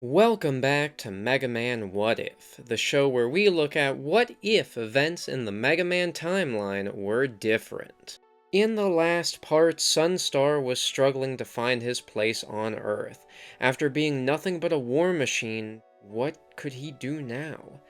Welcome back to Mega Man What If, the show where we look at what if events in the Mega Man timeline were different. In the last part, Sunstar was struggling to find his place on Earth. After being nothing but a war machine, what could he do now?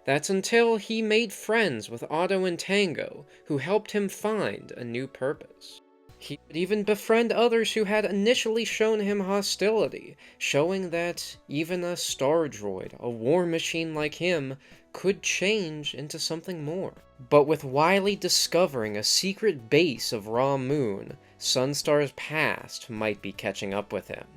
That's until he made friends with Otto and Tango, who helped him find a new purpose. He would even befriend others who had initially shown him hostility, showing that even a star droid, a war machine like him, could change into something more. But with Wily discovering a secret base of Raw Moon, Sunstar's past might be catching up with him.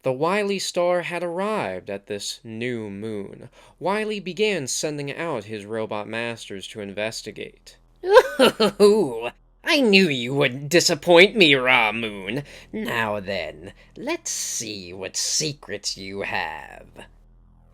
The Wily star had arrived at this new moon. Wily began sending out his robot masters to investigate. Ooh, I knew you wouldn't disappoint me, Raw Moon. Now then, let's see what secrets you have.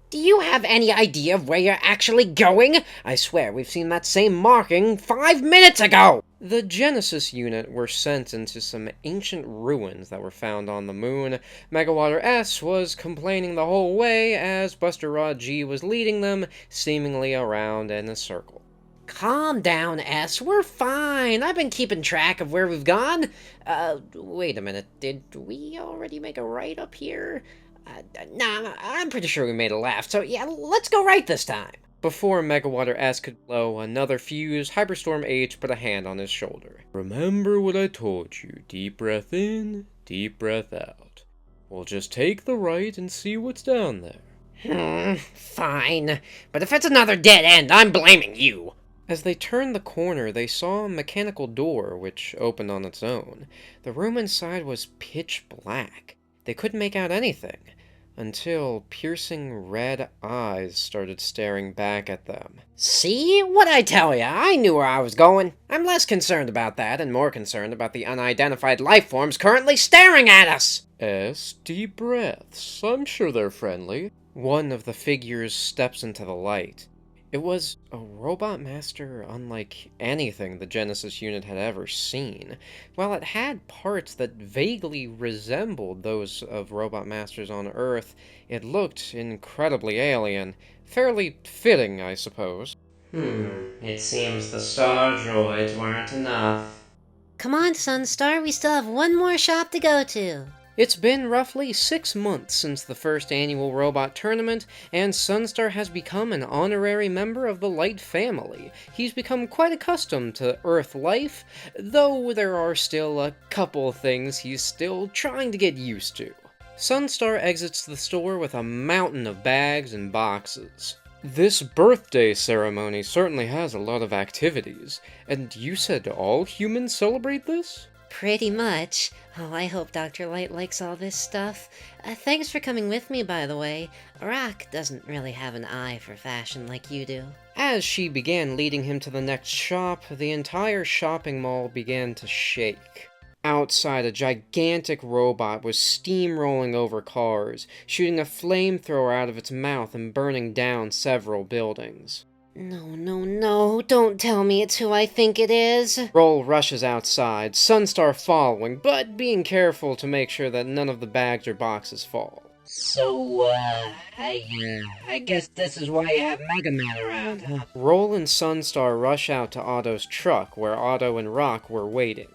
Do you have any idea of where you're actually going? I swear we've seen that same marking 5 minutes ago! The Genesis unit were sent into some ancient ruins that were found on the moon. Megawater S was complaining the whole way as Buster Rod G was leading them, seemingly around in a circle. Calm down, S. We're fine. I've been keeping track of where we've gone. Wait a minute. Did we already make a right up here? Nah, I'm pretty sure we made a left. So yeah, let's go right this time. Before Megawater S could blow another fuse, Hyperstorm H put a hand on his shoulder. Remember what I told you. Deep breath in, deep breath out. We'll just take the right and see what's down there. Fine. But if it's another dead end, I'm blaming you. As they turned the corner, they saw a mechanical door, which opened on its own. The room inside was pitch black. They couldn't make out anything, until piercing red eyes started staring back at them. See? What'd I tell ya? I knew where I was going. I'm less concerned about that and more concerned about the unidentified life forms currently staring at us! Deep breaths. I'm sure they're friendly. One of the figures steps into the light. It was a robot master unlike anything the Genesis unit had ever seen. While it had parts that vaguely resembled those of robot masters on Earth, it looked incredibly alien. Fairly fitting, I suppose. It seems the star droids weren't enough. Come on, Sunstar, we still have one more shop to go to. It's been roughly 6 months since the first annual robot tournament, and Sunstar has become an honorary member of the Light family. He's become quite accustomed to Earth life, though there are still a couple things he's still trying to get used to. Sunstar exits the store with a mountain of bags and boxes. This birthday ceremony certainly has a lot of activities, and you said all humans celebrate this? Pretty much. Oh, I hope Dr. Light likes all this stuff. Thanks for coming with me, by the way. Rock doesn't really have an eye for fashion like you do. As she began leading him to the next shop, the entire shopping mall began to shake. Outside, a gigantic robot was steamrolling over cars, shooting a flamethrower out of its mouth and burning down several buildings. No, don't tell me it's who I think it is. Roll rushes outside, Sunstar following, but being careful to make sure that none of the bags or boxes fall. So, I guess this is why you have Mega Man around, huh? Roll and Sunstar rush out to Otto's truck, where Otto and Rock were waiting.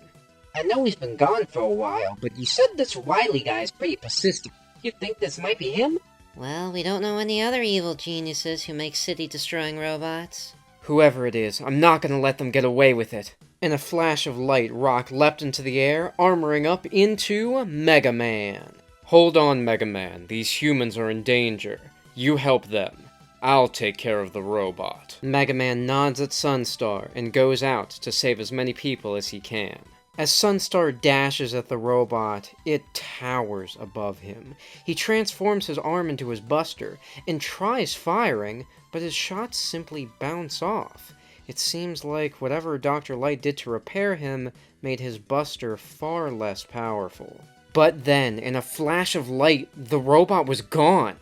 I know he's been gone for a while, but you said this Wily guy is pretty persistent. You think this might be him? Well, we don't know any other evil geniuses who make city-destroying robots. Whoever it is, I'm not gonna let them get away with it. In a flash of light, Rock leapt into the air, armoring up into Mega Man. Hold on, Mega Man. These humans are in danger. You help them. I'll take care of the robot. Mega Man nods at Sunstar and goes out to save as many people as he can. As Sunstar dashes at the robot, it towers above him. He transforms his arm into his buster and tries firing, but his shots simply bounce off. It seems like whatever Dr. Light did to repair him made his buster far less powerful. But then, in a flash of light, the robot was gone,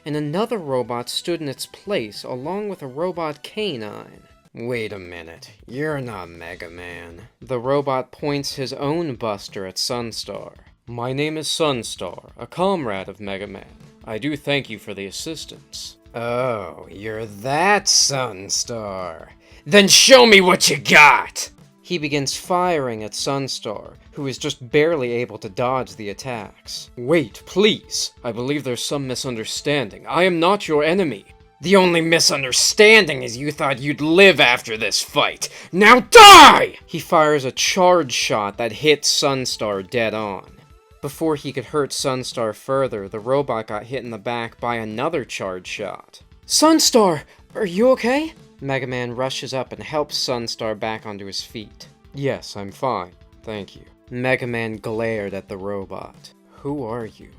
and another robot stood in its place along with a robot canine. Wait a minute, you're not Mega Man. The robot points his own buster at Sunstar. My name is Sunstar, a comrade of Mega Man. I do thank you for the assistance. Oh, you're that Sunstar. Then show me what you got! He begins firing at Sunstar, who is just barely able to dodge the attacks. Wait, please! I believe there's some misunderstanding. I am not your enemy. The only misunderstanding is you thought you'd live after this fight. Now die! He fires a charge shot that hits Sunstar dead on. Before he could hurt Sunstar further, the robot got hit in the back by another charge shot. Sunstar! Are you okay? Mega Man rushes up and helps Sunstar back onto his feet. Yes, I'm fine. Thank you. Mega Man glared at the robot. Who are you?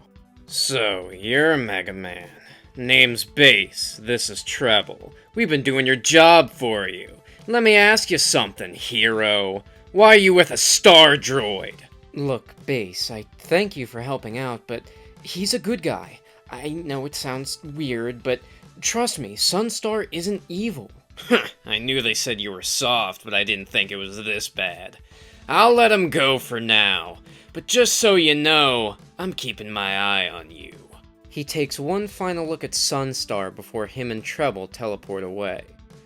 So, you're Mega Man. Name's Bass, this is Treble. We've been doing your job for you. Let me ask you something, hero. Why are you with a star droid? Look, Bass, I thank you for helping out, but he's a good guy. I know it sounds weird, but trust me, Sunstar isn't evil. I knew they said you were soft, but I didn't think it was this bad. I'll let him go for now, but just so you know, I'm keeping my eye on you. He takes one final look at Sunstar before him and Treble teleport away.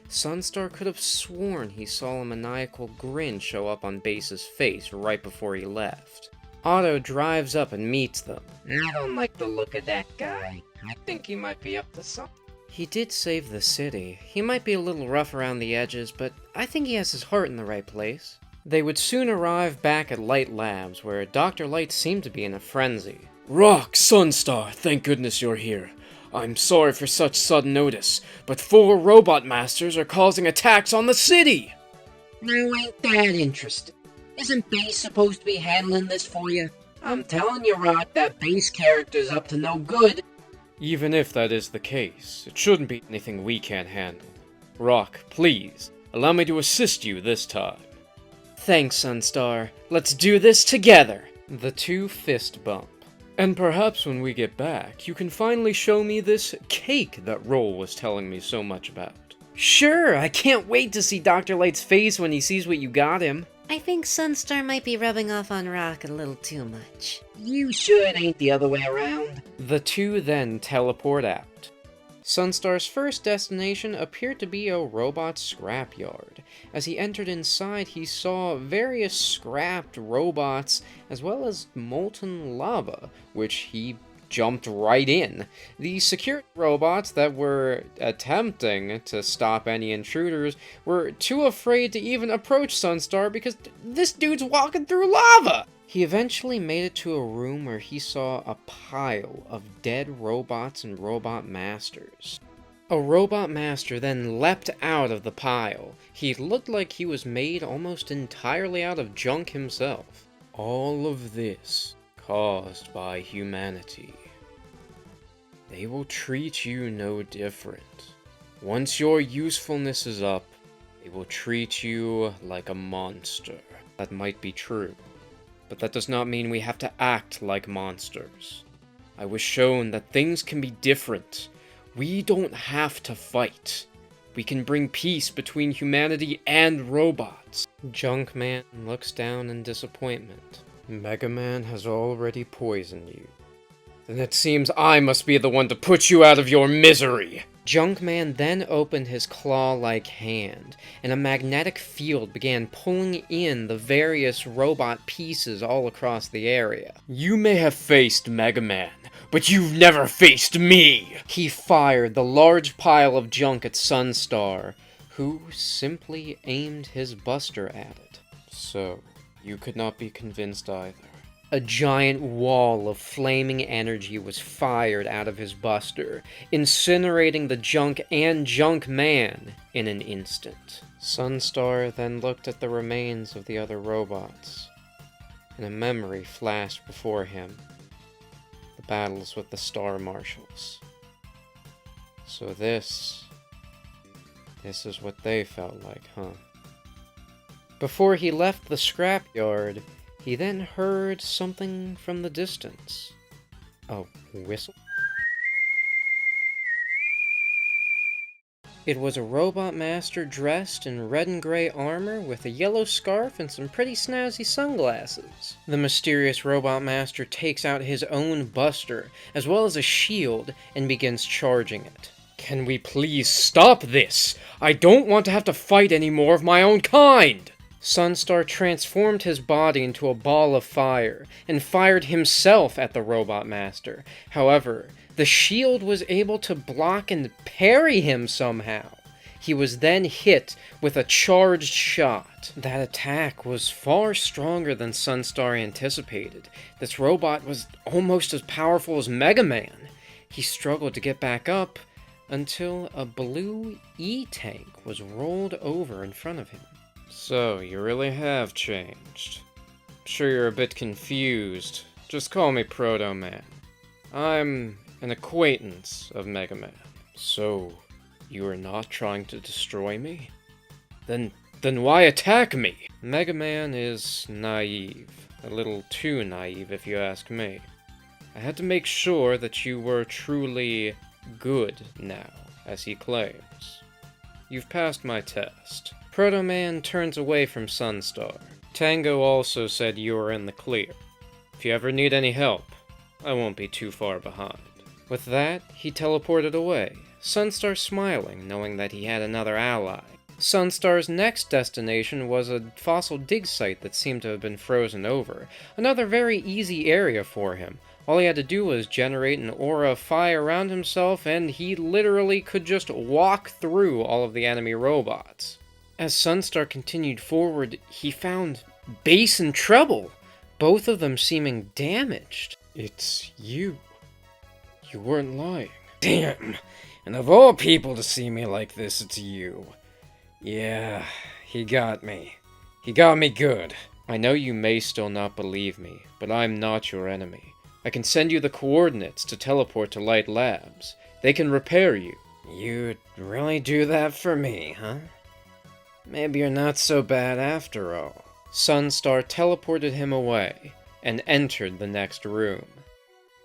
Sunstar could have sworn he saw a maniacal grin show up on Bass's face right before he left. Otto drives up and meets them. I don't like the look of that guy. I think he might be up to something. He did save the city. He might be a little rough around the edges, but I think he has his heart in the right place. They would soon arrive back at Light Labs, where Dr. Light seemed to be in a frenzy. Rock, Sunstar, thank goodness you're here. I'm sorry for such sudden notice, but 4 robot masters are causing attacks on the city! Now ain't that interesting? Isn't Bass supposed to be handling this for you? I'm telling you, Rock, that Bass character's up to no good. Even if that is the case, it shouldn't be anything we can't handle. Rock, please, allow me to assist you this time. Thanks, Sunstar. Let's do this together! The two fist bump. And perhaps when we get back, you can finally show me this cake that Roll was telling me so much about. Sure, I can't wait to see Dr. Light's face when he sees what you got him. I think Sunstar might be rubbing off on Rock a little too much. You sure it ain't the other way around? The two then teleport out. Sunstar's first destination appeared to be a robot scrapyard. As he entered inside, he saw various scrapped robots as well as molten lava, which he jumped right in. The security robots that were attempting to stop any intruders were too afraid to even approach Sunstar because this dude's walking through lava! He eventually made it to a room where he saw a pile of dead robots and robot masters. A robot master then leapt out of the pile. He looked like he was made almost entirely out of junk himself. All of this caused by humanity. They will treat you no different. Once your usefulness is up, they will treat you like a monster. That might be true, but that does not mean we have to act like monsters. I was shown that things can be different. We don't have to fight. We can bring peace between humanity and robots. Junkman looks down in disappointment. Mega Man has already poisoned you. Then it seems I must be the one to put you out of your misery! Junkman then opened his claw-like hand, and a magnetic field began pulling in the various robot pieces all across the area. You may have faced Mega Man, but you've never faced me! He fired the large pile of junk at Sunstar, who simply aimed his buster at it. So, you could not be convinced either. A giant wall of flaming energy was fired out of his buster, incinerating the junk and Junkman in an instant. Sunstar then looked at the remains of the other robots, and a memory flashed before him. The battles with the Star Marshals. So this is what they felt like, huh? Before he left the scrapyard, he then heard something from the distance. A whistle? It was a robot master dressed in red and gray armor with a yellow scarf and some pretty snazzy sunglasses. The mysterious robot master takes out his own buster, as well as a shield, and begins charging it. Can we please stop this? I don't want to have to fight any more of my own kind! Sunstar transformed his body into a ball of fire and fired himself at the robot master. However, the shield was able to block and parry him somehow. He was then hit with a charged shot. That attack was far stronger than Sunstar anticipated. This robot was almost as powerful as Mega Man. He struggled to get back up until a blue E-tank was rolled over in front of him. So, you really have changed. I'm sure you're a bit confused. Just call me Proto Man. I'm an acquaintance of Mega Man. So, you are not trying to destroy me? Then why attack me? Mega Man is naive. A little too naive, if you ask me. I had to make sure that you were truly good now, as he claims. You've passed my test. Proto Man turns away from Sunstar. Tango also said you were in the clear. If you ever need any help, I won't be too far behind. With that, he teleported away, Sunstar smiling, knowing that he had another ally. Sunstar's next destination was a fossil dig site that seemed to have been frozen over, another very easy area for him. All he had to do was generate an aura of fire around himself, and he literally could just walk through all of the enemy robots. As Sunstar continued forward, he found Bass and Treble, both of them seeming damaged. It's you. You weren't lying. Damn! And of all people to see me like this, it's you. Yeah, he got me. He got me good. I know you may still not believe me, but I'm not your enemy. I can send you the coordinates to teleport to Light Labs. They can repair you. You'd really do that for me, huh? Maybe you're not so bad after all. Sunstar teleported him away and entered the next room.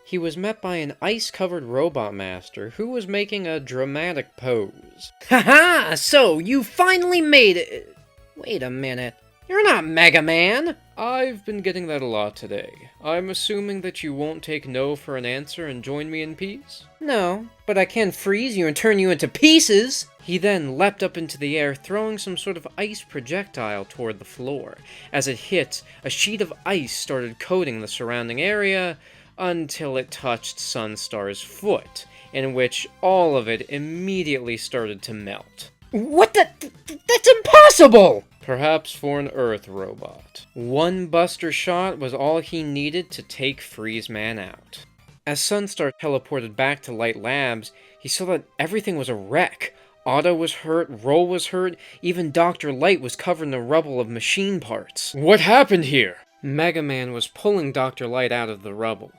He was met by an ice-covered robot master who was making a dramatic pose. Haha! So, you finally made it! Wait a minute. You're not Mega Man! I've been getting that a lot today. I'm assuming that you won't take no for an answer and join me in peace? No, but I can freeze you and turn you into pieces! He then leapt up into the air, throwing some sort of ice projectile toward the floor. As it hit, a sheet of ice started coating the surrounding area until it touched Sunstar's foot, in which all of it immediately started to melt. What the? That's impossible! Perhaps for an Earth robot. One buster shot was all he needed to take Freeze Man out. As Sunstar teleported back to Light Labs, he saw that everything was a wreck. Otto was hurt, Roll was hurt, even Dr. Light was covered in the rubble of machine parts. What happened here? Mega Man was pulling Dr. Light out of the rubble.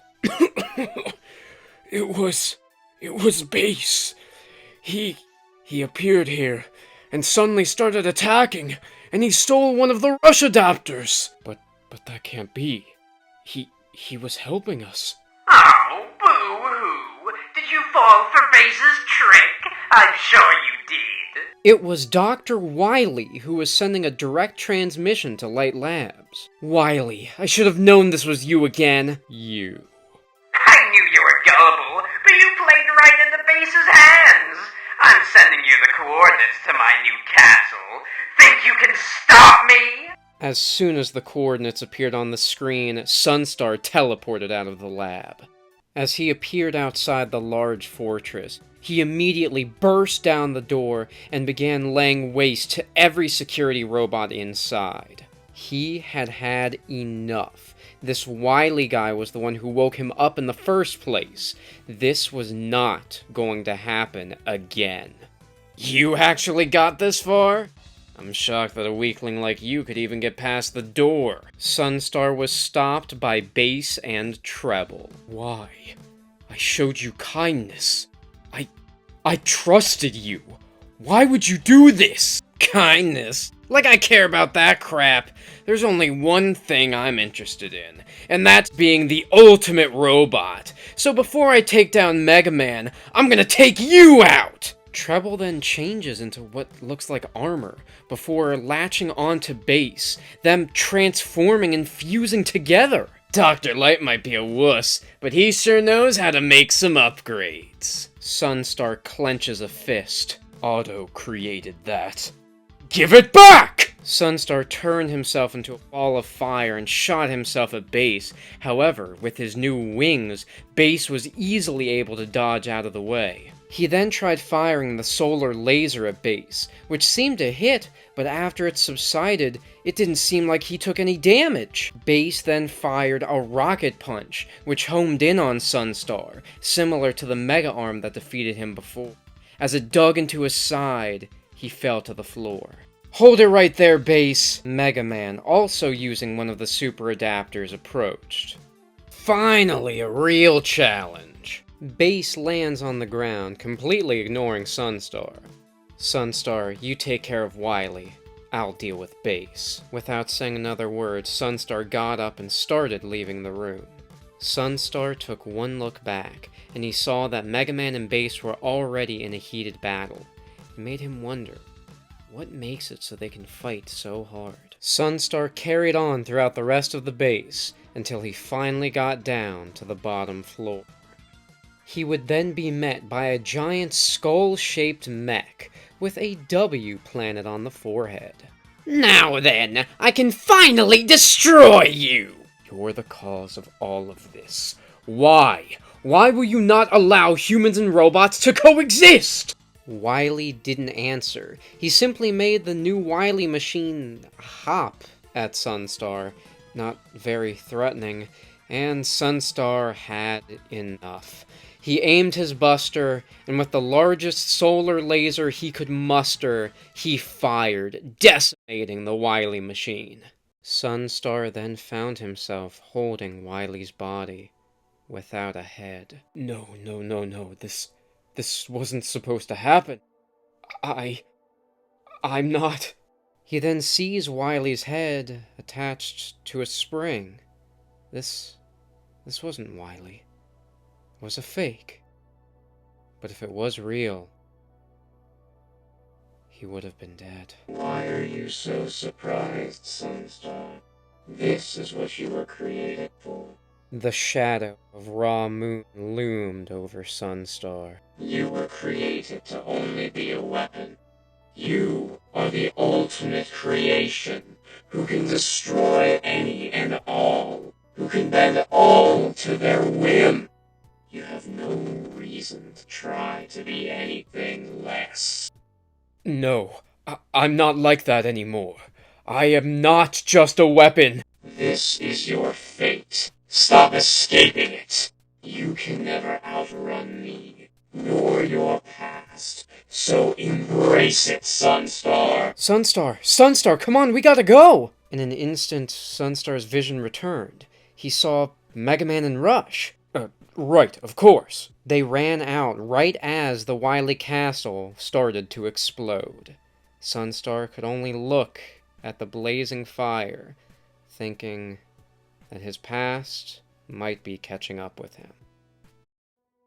It was Bass. He appeared here and suddenly started attacking, and he stole one of the rush adapters. But that can't be. He was helping us. Oh, boo-hoo! Did you fall for Bass's trick? I'm sure you did. It was Dr. Wily who was sending a direct transmission to Light Labs. Wily, I should have known this was you again. You. I knew you were gullible, but you played right into Bass's hands. I'm sending you the coordinates to my new castle. Think you can stop me? As soon as the coordinates appeared on the screen, Sunstar teleported out of the lab. As he appeared outside the large fortress, he immediately burst down the door and began laying waste to every security robot inside. He had had enough. This Wily guy was the one who woke him up in the first place. This was not going to happen again. You actually got this far? I'm shocked that a weakling like you could even get past the door. Sunstar was stopped by Bass and Treble. Why? I showed you kindness. I trusted you. Why would you do this? Kindness? Like I care about that crap. There's only one thing I'm interested in, and that's being the ultimate robot. So before I take down Mega Man, I'm gonna take you out! Treble then changes into what looks like armor, before latching onto Base, them transforming and fusing together. Dr. Light might be a wuss, but he sure knows how to make some upgrades. Sunstar clenches a fist. Auto created that. Give it back! Sunstar turned himself into a ball of fire and shot himself at Base. However, with his new wings, Base was easily able to dodge out of the way. He then tried firing the solar laser at Base, which seemed to hit, but after it subsided, it didn't seem like he took any damage. Base then fired a rocket punch, which homed in on Sunstar, similar to the Mega Arm that defeated him before. As it dug into his side, he fell to the floor. "Hold it right there, Base!" Mega Man, also using one of the super adapters, approached. Finally, a real challenge. Base lands on the ground, completely ignoring Sunstar. "Sunstar, you take care of Wily. I'll deal with Base." Without saying another word, Sunstar got up and started leaving the room. Sunstar took one look back, and he saw that Mega Man and Base were already in a heated battle. It made him wonder, what makes it so they can fight so hard? Sunstar carried on throughout the rest of the base, until he finally got down to the bottom floor. He would then be met by a giant skull-shaped mech, with a W planted on the forehead. Now then, I can finally destroy you! "You're the cause of all of this. Why? Why will you not allow humans and robots to coexist?" Wily didn't answer. He simply made the new Wily machine hop at Sunstar, not very threatening, and Sunstar had enough. He aimed his buster, and with the largest solar laser he could muster, he fired, decimating the Wily machine. Sunstar then found himself holding Wily's body, without a head. No, this wasn't supposed to happen. I'm not... He then sees Wily's head attached to a spring. This wasn't Wily. It was a fake. But if it was real, he would have been dead. Why are you so surprised, Sunstar? This is what you were created for. The shadow of Raw Moon loomed over Sunstar. You were created to only be a weapon. You are the ultimate creation, who can destroy any and all, who can bend all to their whim. You have no reason to try to be anything less. No, I'm not like that anymore. I am not just a weapon. This is your fate. Stop escaping it. You can never outrun me, nor your past. So embrace it, Sunstar. Sunstar, come on, we gotta go! In an instant, Sunstar's vision returned. He saw Mega Man and Rush. Right, of course. They ran out right as the Wily castle started to explode. Sunstar could only look at the blazing fire, thinking that his past might be catching up with him.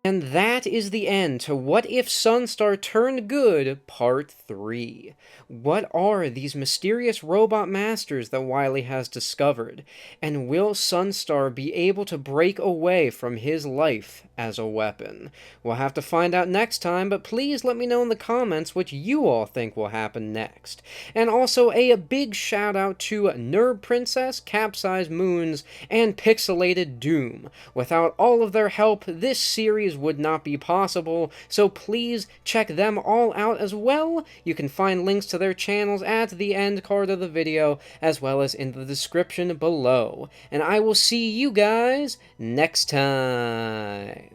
And that is the end to What If Sunstar Turned Good, Part 3. What are these mysterious robot masters that Wily has discovered? And will Sunstar be able to break away from his life as a weapon? We'll have to find out next time, but please let me know in the comments what you all think will happen next. And also a big shout out to Nerd Princess, Capsize Moons, and Pixelated Doom. Without all of their help, this series would not be possible, so please check them all out as well. You can find links to their channels at the end card of the video, as well as in the description below. And I will see you guys next time.